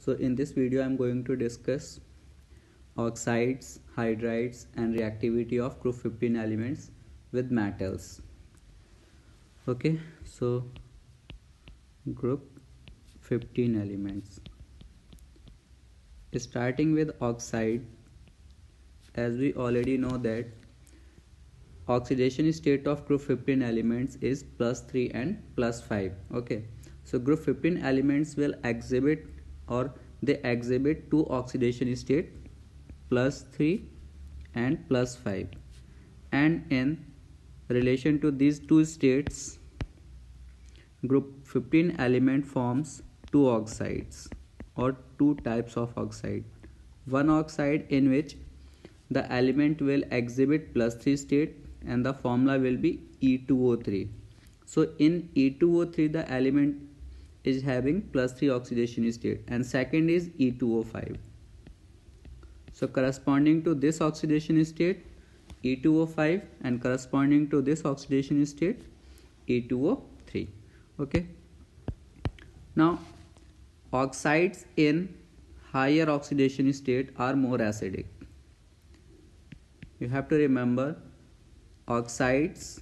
So in this video I am going to discuss oxides, hydrides and reactivity of group 15 elements with metals. Okay, so group 15 elements. Starting with oxide, as we already know that oxidation state of group 15 elements is +3 and +5. Okay, so group 15 elements will exhibit or they exhibit two oxidation state, +3 and +5, and in relation to these two states group 15 element forms two oxides or two types of oxide. One oxide in which the element will exhibit +3 state and the formula will be E2O3. So in E2O3 the element is having +3 oxidation state, and second is E2O5. So corresponding to this oxidation state E2O5 and corresponding to this oxidation state E2O3. Okay, now oxides in higher oxidation state are more acidic. You have to remember, oxides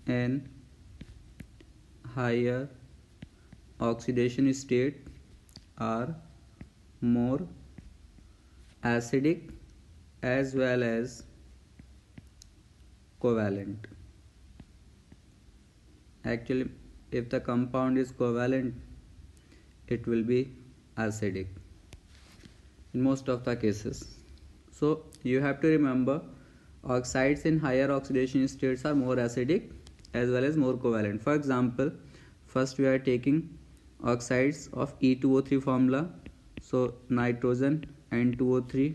in higher oxidation state are more acidic as well as covalent. Actually, if the compound is covalent, it will be acidic in most of the cases. So you have to remember, oxides in higher oxidation states are more acidic as well as more covalent. For example, first we are taking oxides of E2O3 formula. So nitrogen N2O3,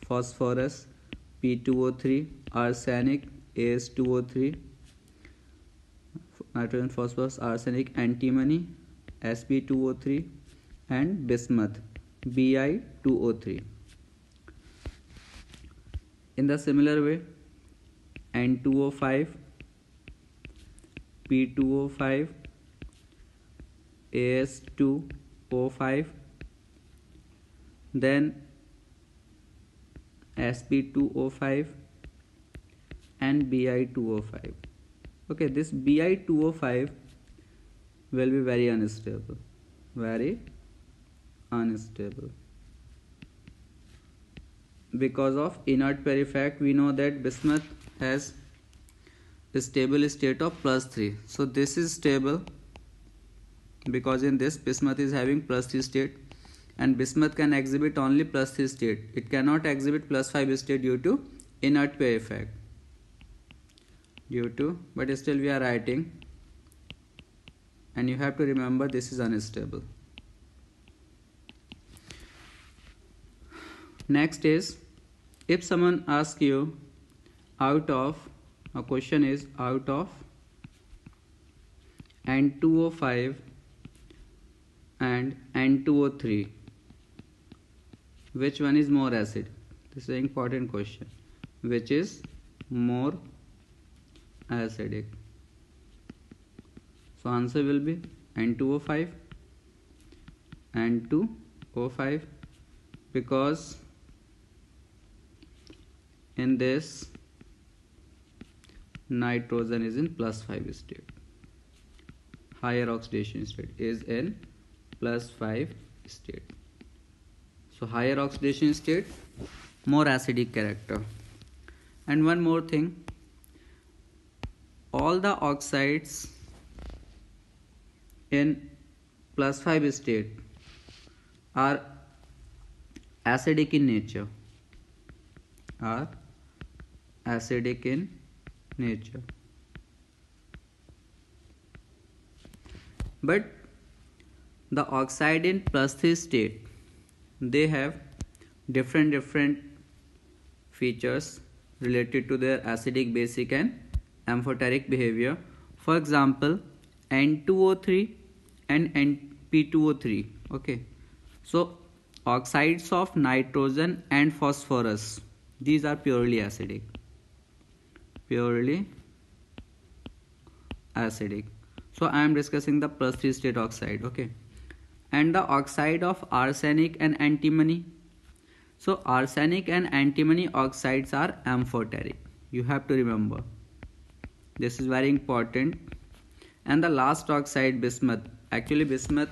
phosphorus P2O3, arsenic As2O3, nitrogen, phosphorus, arsenic, antimony Sp2O3, and bismuth Bi2O3. In the similar way, N2O5, P2O5, As2O5, then Sp2O5 and Bi2O5. Okay, this Bi2O5 will be very unstable, because of inert pair effect. We know that bismuth has a stable state of +3, so this is stable because in this bismuth is having +3 state, and bismuth can exhibit only +3 state. It cannot exhibit +5 state due to inert pair effect. But still we are writing, and you have to remember this is unstable. Next is, if someone asks you out of N2O5 and N2O3, which one is more acid? This is an important question. Which is more acidic? So answer will be N2O5, because in this nitrogen is in +5 state, higher oxidation state is in +5 state. So higher oxidation state, more acidic character. And one more thing, all the oxides in +5 state are acidic in nature, but the oxide in +3 state, they have different features related to their acidic, basic and amphoteric behavior. For example, N2O3 and P2O3. Okay, so oxides of nitrogen and phosphorus, these are purely acidic. So I am discussing the +3 state oxide. Okay, and the oxide of arsenic and antimony. So arsenic and antimony oxides are amphoteric. You have to remember. This is very important. And the last oxide, bismuth. Actually bismuth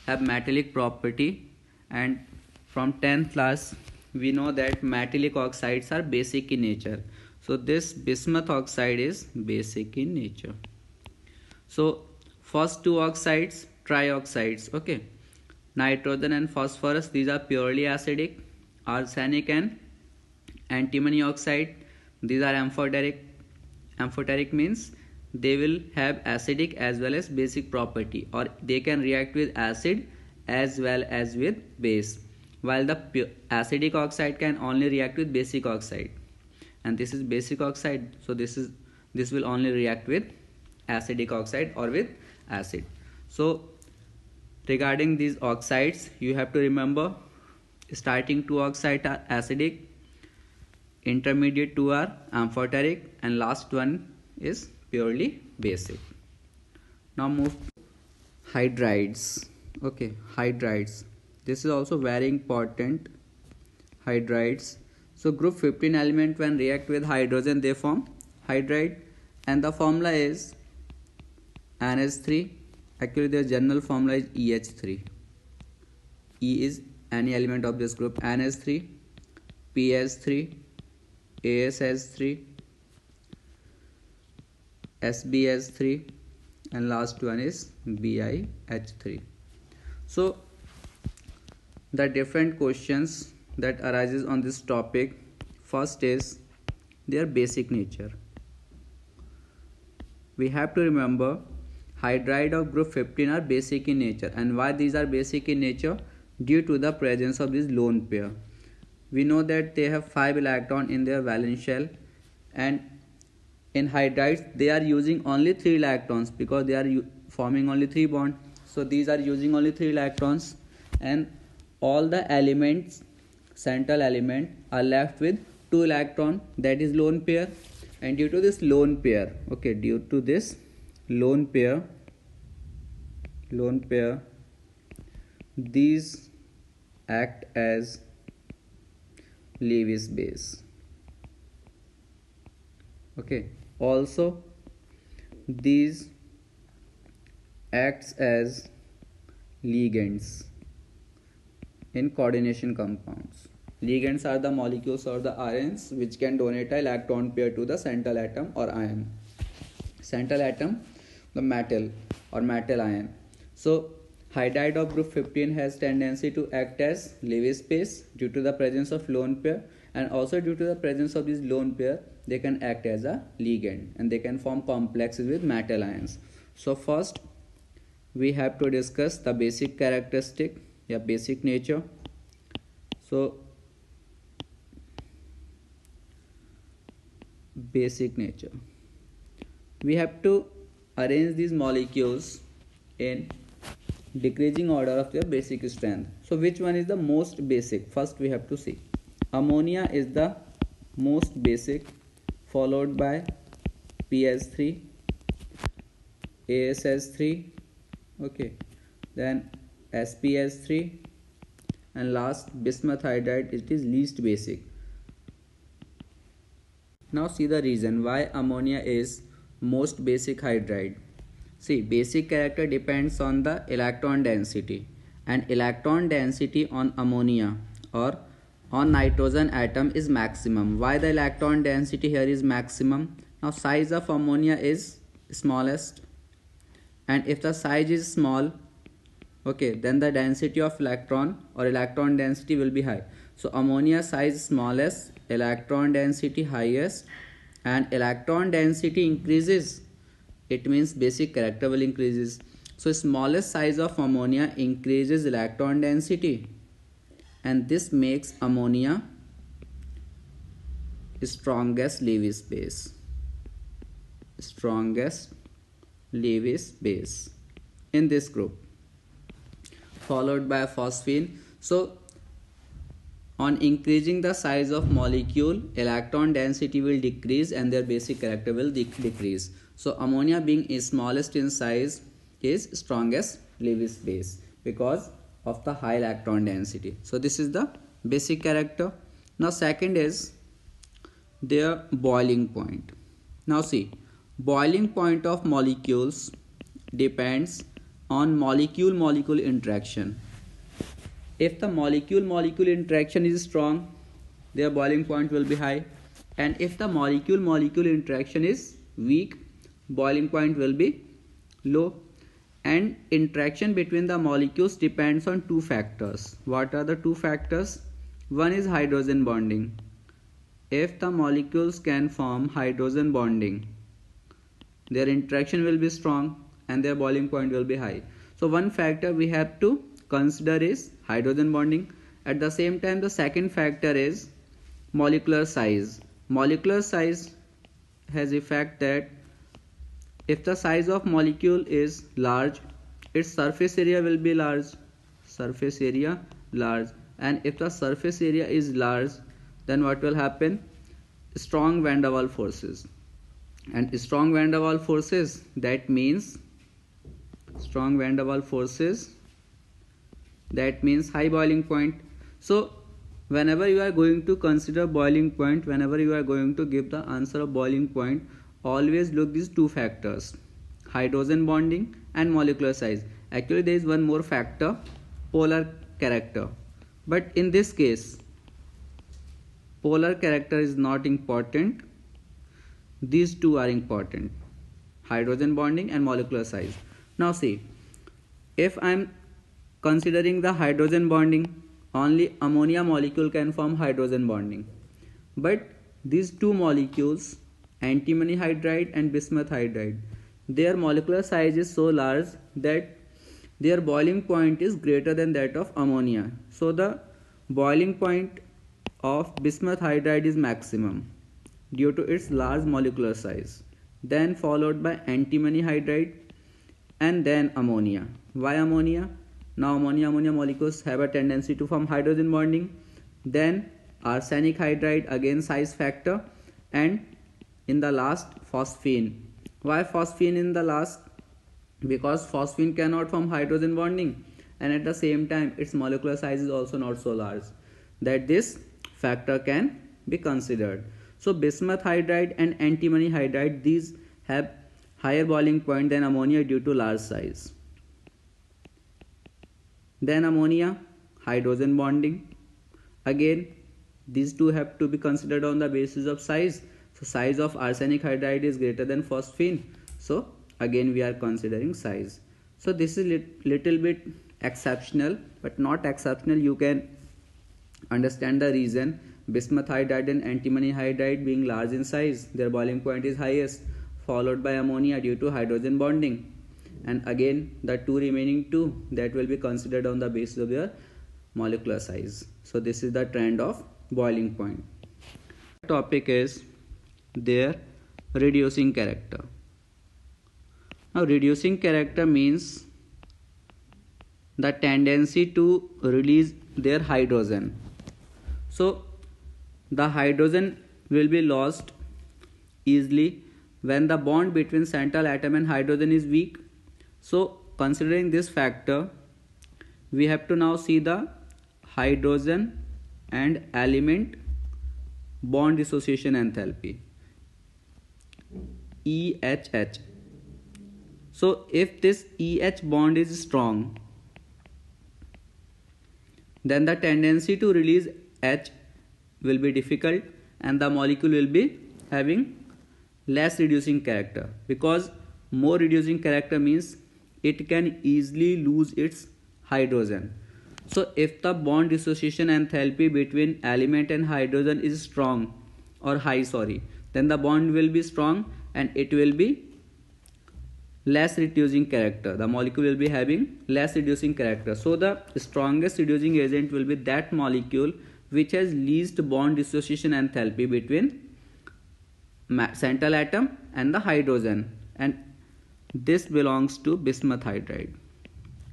have metallic property, and from 10th class we know that metallic oxides are basic in nature. So this bismuth oxide is basic in nature. So first two oxides, trioxides, okay. Nitrogen and phosphorus, these are purely acidic. Arsenic and antimony oxide, these are amphoteric. Amphoteric means they will have acidic as well as basic property, or they can react with acid as well as with base, while the acidic oxide can only react with basic oxide, and this is basic oxide, so this will only react with acidic oxide or with acid. So regarding these oxides, you have to remember starting two oxides are acidic, intermediate two are amphoteric, and last one is purely basic. Now move to hydrides. Okay, hydrides. This is also very important. Hydrides. So group 15 element when react with hydrogen they form hydride, and the formula is NH3. Actually their general formula is EH3. E is any element of this group. NH3, PS3, ASH3, SbH3, and last one is BiH3. So the different questions that arises on this topic, first is their basic nature. We have to remember hydride of group 15 are basic in nature, and why these are basic in nature? Due to the presence of this lone pair. We know that they have 5 electrons in their valence shell, and in hydrides they are using only 3 electrons because they are forming only 3 bonds. So these are using only 3 electrons, and all the elements, central element, are left with 2 electrons, that is lone pair. And due to this lone pair, okay, due to this lone pair, these act as Lewis base. Okay, also these acts as ligands in coordination compounds. Ligands are the molecules or the ions which can donate an electron pair to the central atom or ion. Central atom, the metal or metal ion. So hydride of group 15 has tendency to act as Lewis base due to the presence of lone pair, and also due to the presence of this lone pair they can act as a ligand, and they can form complexes with metal ions. So first we have to discuss the basic characteristic, basic nature. So basic nature, we have to arrange these molecules in decreasing order of their basic strength. So which one is the most basic? First we have to see. Ammonia is the most basic, followed by PS3, ASH3, okay, then SpH3, and last bismuth hydride, it is least basic. Now see the reason why ammonia is most basic hydride. See, basic character depends on the electron density, and electron density on ammonia or on nitrogen atom is maximum. Why the electron density here is maximum? Now size of ammonia is smallest, and if the size is small, okay, then the density of electron or electron density will be high. So ammonia size smallest, electron density highest, and electron density increases, it means basic character will increases. So smallest size of ammonia increases electron density, and this makes ammonia strongest Lewis base. Strongest Lewis base in this group, followed by phosphine. So on increasing the size of molecule, electron density will decrease and their basic character will decrease. So ammonia being smallest in size is strongest Lewis base. because of the high electron density. So this is the basic character. Now second is their boiling point. Now see, boiling point of molecules depends on molecule-molecule interaction. If the molecule-molecule interaction is strong, their boiling point will be high, and if the molecule-molecule interaction is weak, boiling point will be low. And interaction between the molecules depends on two factors. What are the two factors? One is hydrogen bonding. If the molecules can form hydrogen bonding, their interaction will be strong and their boiling point will be high. So one factor we have to consider is hydrogen bonding. At the same time, the second factor is molecular size. Molecular size has effect that if the size of molecule is large, its surface area will be large. And if the surface area is large, then what will happen? Strong van der Waals forces. And strong van der Waals forces, that means high boiling point. So whenever you are going to consider boiling point, whenever you are going to give the answer of boiling point, always look these two factors, hydrogen bonding and molecular size. Actually there is one more factor, polar character, but in this case polar character is not important. These two are important, hydrogen bonding and molecular size. Now see, if I am considering the hydrogen bonding, only ammonia molecule can form hydrogen bonding, but these two molecules, antimony hydride and bismuth hydride, their molecular size is so large that their boiling point is greater than that of ammonia. So the boiling point of bismuth hydride is maximum due to its large molecular size, then followed by antimony hydride and then ammonia. Why ammonia? Now ammonia molecules have a tendency to form hydrogen bonding. Then arsenic hydride, again size factor, and in the last phosphine. Why phosphine in the last? Because phosphine cannot form hydrogen bonding, and at the same time its molecular size is also not so large that this factor can be considered. So bismuth hydride and antimony hydride, these have higher boiling point than ammonia due to large size. Then ammonia, hydrogen bonding. Again, these two have to be considered on the basis of size. So size of arsenic hydride is greater than phosphine. So again we are considering size. So this is little bit exceptional, but not exceptional. You can understand the reason. Bismuth hydride and antimony hydride being large in size, their boiling point is highest, followed by ammonia due to hydrogen bonding. And again the two remaining two, that will be considered on the basis of their molecular size. So this is the trend of boiling point. The topic is their reducing character. Now reducing character means the tendency to release their hydrogen. So the hydrogen will be lost easily when the bond between central atom and hydrogen is weak. So considering this factor, we have to now see the hydrogen and element bond dissociation enthalpy, EHH. So if this EH bond is strong, then the tendency to release H will be difficult and the molecule will be having less reducing character, because more reducing character means it can easily lose its hydrogen. So if the bond dissociation enthalpy between element and hydrogen is strong or high, then the bond will be strong and it will be less reducing character. The molecule will be having less reducing character. So the strongest reducing agent will be that molecule which has least bond dissociation enthalpy between central atom and the hydrogen, and this belongs to bismuth hydride.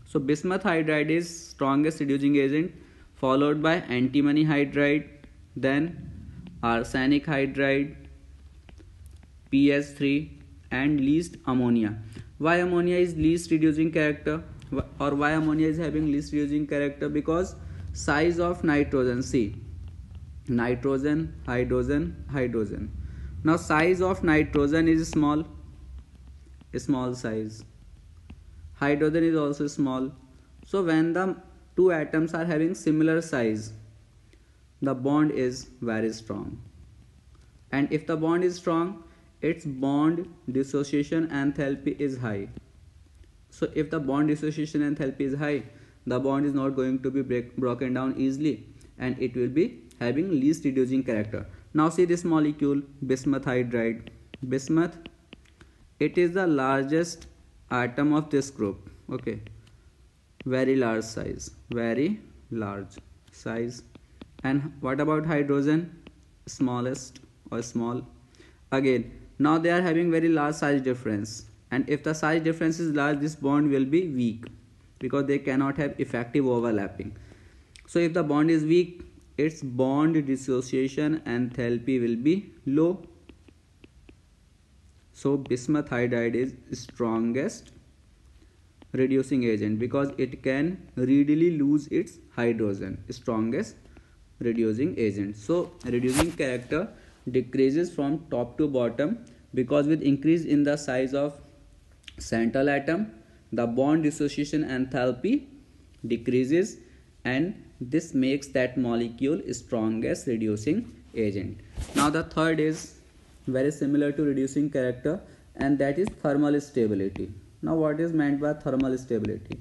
So bismuth hydride is strongest reducing agent, followed by antimony hydride, then arsenic hydride, PS3, and least ammonia. Why ammonia is least reducing character? or why ammonia is having least reducing character? Because size of nitrogen, see, nitrogen, hydrogen, hydrogen. Now size of nitrogen is small size. Hydrogen is also small. So when the two atoms are having similar size, the bond is very strong. And if the bond is strong, its bond dissociation enthalpy is high. So if the bond dissociation enthalpy is high, the bond is not going to be broken down easily, and it will be having least reducing character. Now see this molecule, bismuth hydride. Bismuth, it is the largest atom of this group. Okay, very large size, very large size. And what about hydrogen? Smallest or small. Again, now they are having very large size difference, and if the size difference is large, this bond will be weak because they cannot have effective overlapping. So if the bond is weak, its bond dissociation enthalpy will be low. So bismuth hydride is strongest reducing agent because it can readily lose its hydrogen. Strongest reducing agent. So reducing character decreases from top to bottom because with increase in the size of central atom, the bond dissociation enthalpy decreases, and this makes that molecule strongest reducing agent. Now the third is very similar to reducing character, and that is thermal stability. Now what is meant by thermal stability?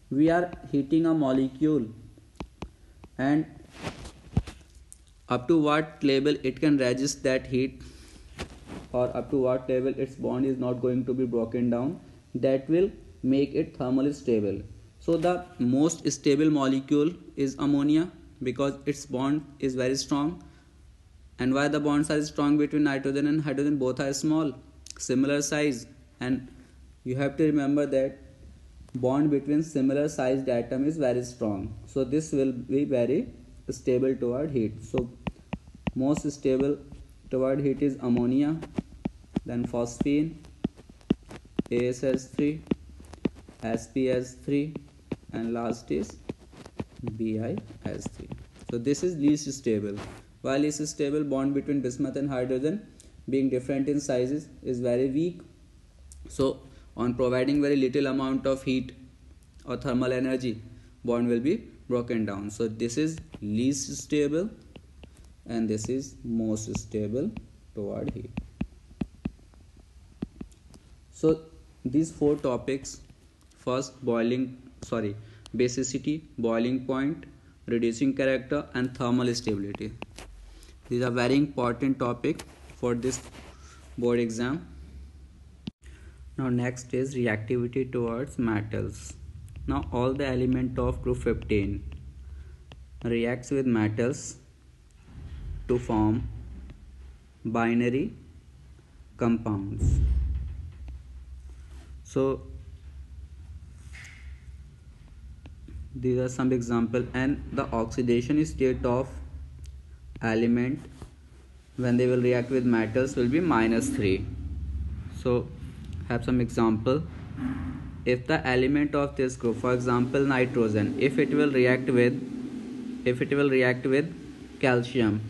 We are heating a molecule, and up to what level it can resist that heat, or up to what level its bond is not going to be broken down, that will make it thermally stable. So the most stable molecule is ammonia because its bond is very strong. And why the bonds are strong between nitrogen and hydrogen? Both are small, similar size, and you have to remember that bond between similar sized atom is very strong. So this will be very stable toward heat. So most stable toward heat is ammonia, then phosphine, ASH3, SPH3, and last is BiH3. So this is least stable. While least stable, bond between bismuth and hydrogen being different in sizes is very weak. So on providing very little amount of heat or thermal energy, bond will be broken down. So this is least stable and this is most stable toward heat. So these four topics, first basicity, boiling point, reducing character, and thermal stability. These are very important topic for this board exam. Now next is reactivity towards metals. Now all the element of group 15 reacts with metals to form binary compounds. So these are some examples, and the oxidation state of element when they will react with metals will be -3. So have some example. If the element of this group, for example nitrogen, if it will react with calcium,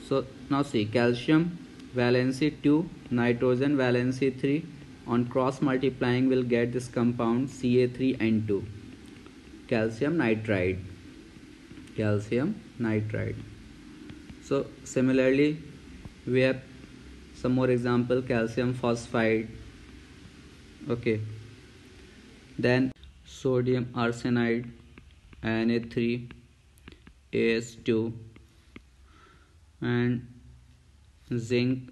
so now see, calcium valency 2, nitrogen valency 3, on cross multiplying will get this compound Ca3N2, calcium nitride. So similarly we have some more example, calcium phosphide, okay, then sodium arsenide, Na3AS2, and zinc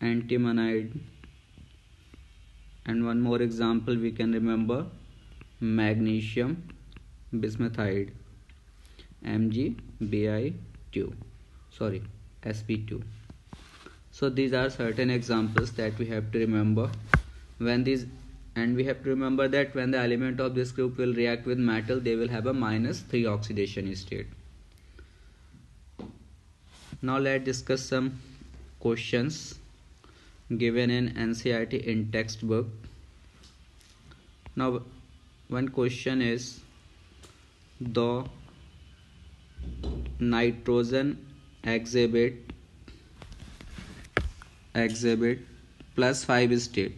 antimonide, and one more example we can remember, magnesium bismuthide, sp2. So these are certain examples that we have to remember when these, and we have to remember that when the element of this group will react with metal, they will have a -3 oxidation state. Now let's discuss some questions given in NCERT in textbook. Now one question is, the nitrogen exhibit +5 state,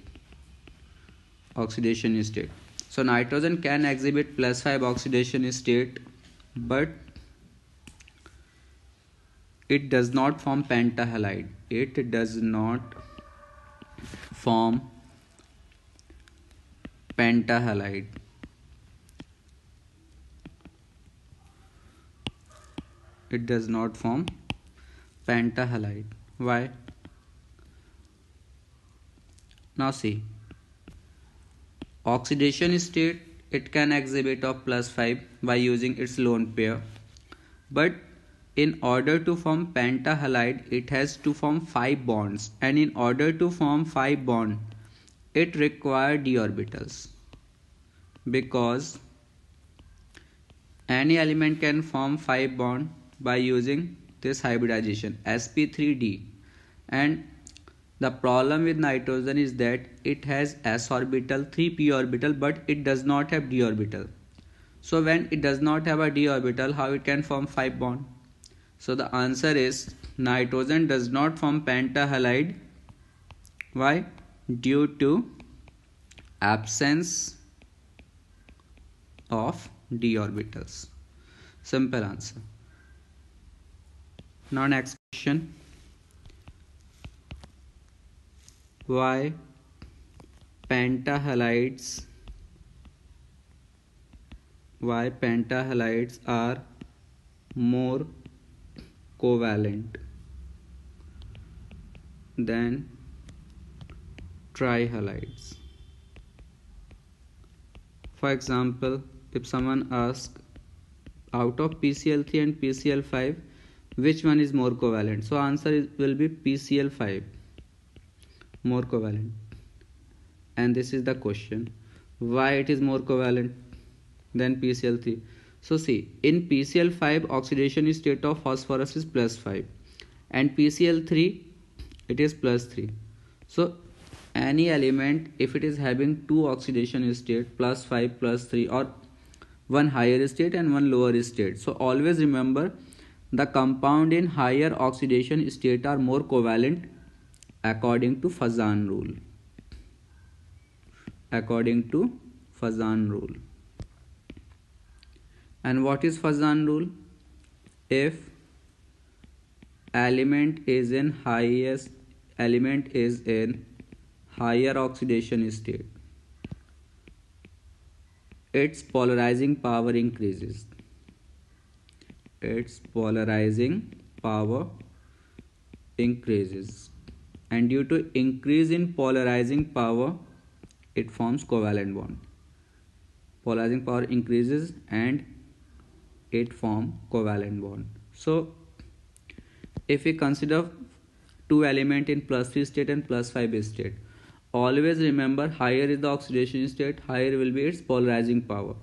oxidation state. So nitrogen can exhibit +5 oxidation state, but it does not form pentahalide. It does not form pentahalide. It does not form pentahalide. Why? Now see, oxidation state it can exhibit of +5 by using its lone pair, but in order to form pentahalide it has to form 5 bonds, and in order to form 5 bonds it requires d orbitals, because any element can form 5 bonds by using this hybridization sp3d. And the problem with nitrogen is that it has s orbital, 3p orbital, but it does not have d orbital. So when it does not have a d orbital, how it can form 5 bond? So the answer is nitrogen does not form pentahalide. Why? Due to absence of d orbitals. Simple answer. Now next question. Why pentahalides are more covalent than trihalides? For example, if someone asks, out of PCl3 and PCl5, which one is more covalent? So answer will be PCl5 more covalent. And this is the question, why it is more covalent than PCl3? So see, in PCl5 oxidation state of phosphorus is +5, and PCl3 it is +3. So any element, if it is having two oxidation state, +5 +3, or one higher state and one lower state, so always remember the compound in higher oxidation state are more covalent according to Fazan rule. And what is Fazan rule? If element is in higher oxidation state, its polarizing power increases. And due to increase in polarizing power, it forms covalent bond. Polarizing power increases and it forms covalent bond. So if we consider two elements in +3 state and +5 state, always remember higher is the oxidation state, higher will be its polarizing power.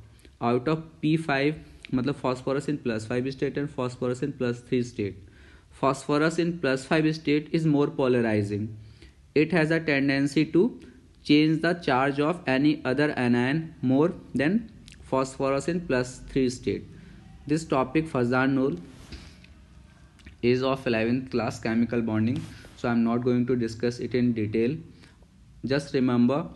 Out of P5, मतलब phosphorus in +5 state and phosphorus in +3 state, phosphorus in +5 state is more polarizing. It has a tendency to change the charge of any other anion more than phosphorus in +3 state. This topic Fazan rule is of 11th class chemical bonding, so I am not going to discuss it in detail. Just remember,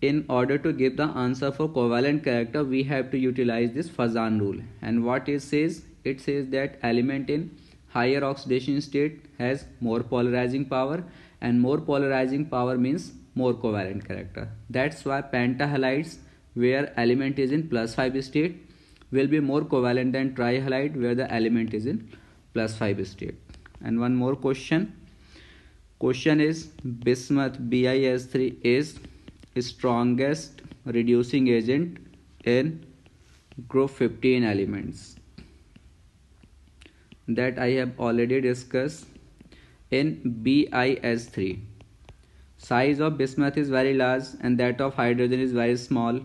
in order to give the answer for covalent character, we have to utilize this Fazan rule. And what it says? It says that element in higher oxidation state has more polarizing power, and more polarizing power means more covalent character. That's why pentahalides, where element is in +5 state, will be more covalent than trihalide, where the element is in +5 state. And one more question is, bismuth BiS3 is strongest reducing agent in group 15 elements. That I have already discussed. In BiS3, size of bismuth is very large and that of hydrogen is very small.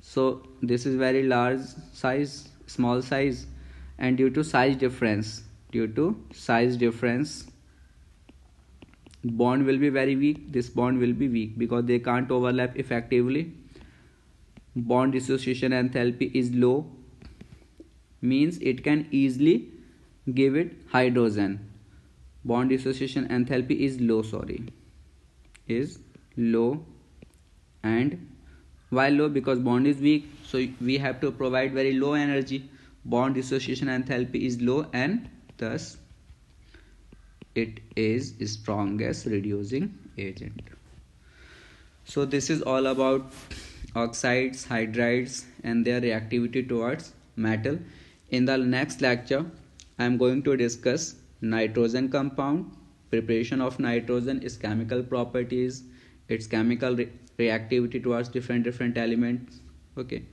So this is very large size, small size, and due to size difference, bond will be very weak. This bond will be weak because they can't overlap effectively. bond dissociation enthalpy is low, means it can easily give it hydrogen. Bond dissociation enthalpy is low, is low. And why low? Because bond is weak, so we have to provide very low energy. Bond dissociation enthalpy is low, and thus it is strongest reducing agent. So this is all about oxides, hydrides, and their reactivity towards metal. In the next lecture, I am going to discuss nitrogen compound, preparation of nitrogen, its chemical properties, its chemical reactivity towards different elements. Okay.